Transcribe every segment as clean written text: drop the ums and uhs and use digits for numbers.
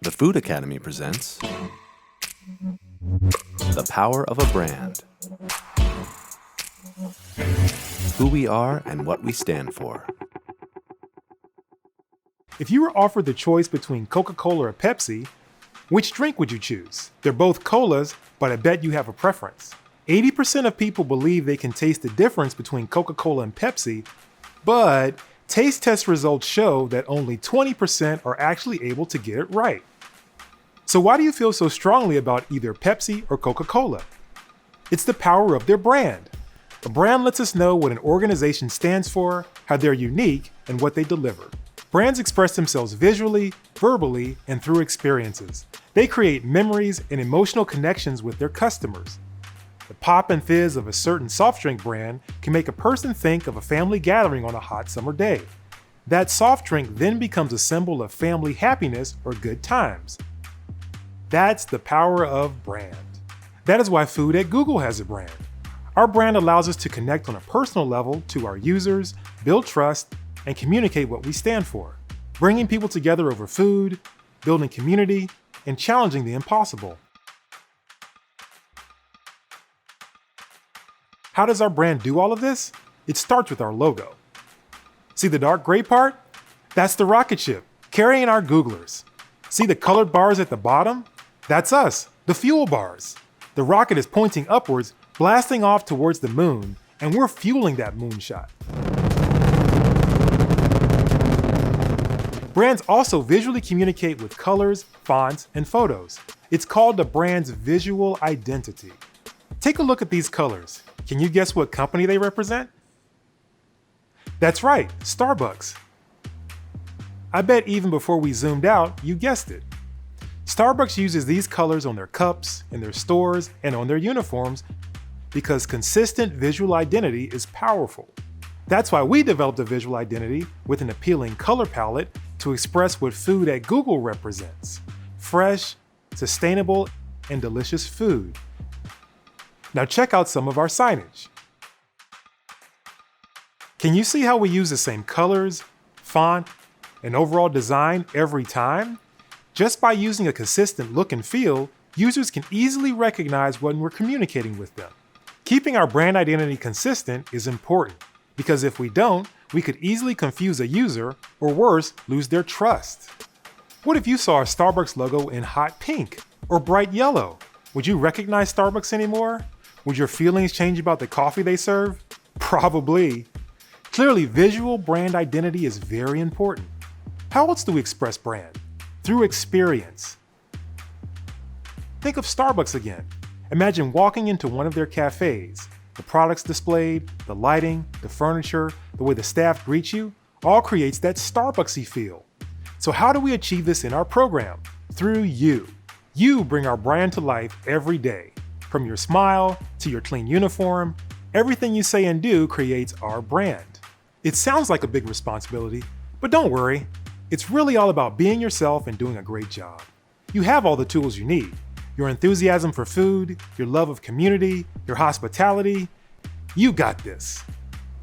The Food Academy presents The Power of a Brand. Who we are and what we stand for. If you were offered the choice between Coca-Cola or Pepsi, which drink would you choose? They're both colas, but I bet you have a preference. 80% of people believe they can taste the difference between Coca-Cola and Pepsi, but taste test results show that only 20% are actually able to get it right. So why do you feel so strongly about either Pepsi or Coca-Cola? It's the power of their brand. A brand lets us know what an organization stands for, how they're unique, and what they deliver. Brands express themselves visually, verbally, and through experiences. They create memories and emotional connections with their customers. The pop and fizz of a certain soft drink brand can make a person think of a family gathering on a hot summer day. That soft drink then becomes a symbol of family happiness or good times. That's the power of brand. That is why Food at Google has a brand. Our brand allows us to connect on a personal level to our users, build trust, and communicate what we stand for, bringing people together over food, building community, and challenging the impossible. How does our brand do all of this? It starts with our logo. See the dark gray part? That's the rocket ship, carrying our Googlers. See the colored bars at the bottom? That's us, the fuel bars. The rocket is pointing upwards, blasting off towards the moon, and we're fueling that moonshot. Brands also visually communicate with colors, fonts, and photos. It's called the brand's visual identity. Take a look at these colors. Can you guess what company they represent? That's right, Starbucks. I bet even before we zoomed out, you guessed it. Starbucks uses these colors on their cups, in their stores, and on their uniforms because consistent visual identity is powerful. That's why we developed a visual identity with an appealing color palette to express what Food at Google represents: fresh, sustainable, and delicious food. Now check out some of our signage. Can you see how we use the same colors, font, and overall design every time? Just by using a consistent look and feel, users can easily recognize when we're communicating with them. Keeping our brand identity consistent is important, because if we don't, we could easily confuse a user, or worse, lose their trust. What if you saw a Starbucks logo in hot pink or bright yellow? Would you recognize Starbucks anymore? Would your feelings change about the coffee they serve? Probably. Clearly, visual brand identity is very important. How else do we express brand? Through experience. Think of Starbucks again. Imagine walking into one of their cafes. The products displayed, the lighting, the furniture, the way the staff greets you, all creates that Starbucksy feel. So how do we achieve this in our program? Through you. You bring our brand to life every day. From your smile to your clean uniform, everything you say and do creates our brand. It sounds like a big responsibility, but don't worry. It's really all about being yourself and doing a great job. You have all the tools you need. Your enthusiasm for food, your love of community, your hospitality. You got this.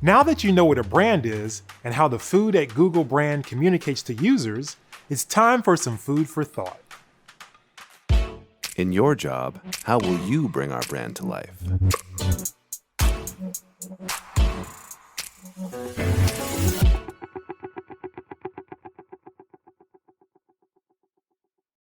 Now that you know what a brand is and how the Food at Google brand communicates to users, it's time for some food for thought. In your job, how will you bring our brand to life?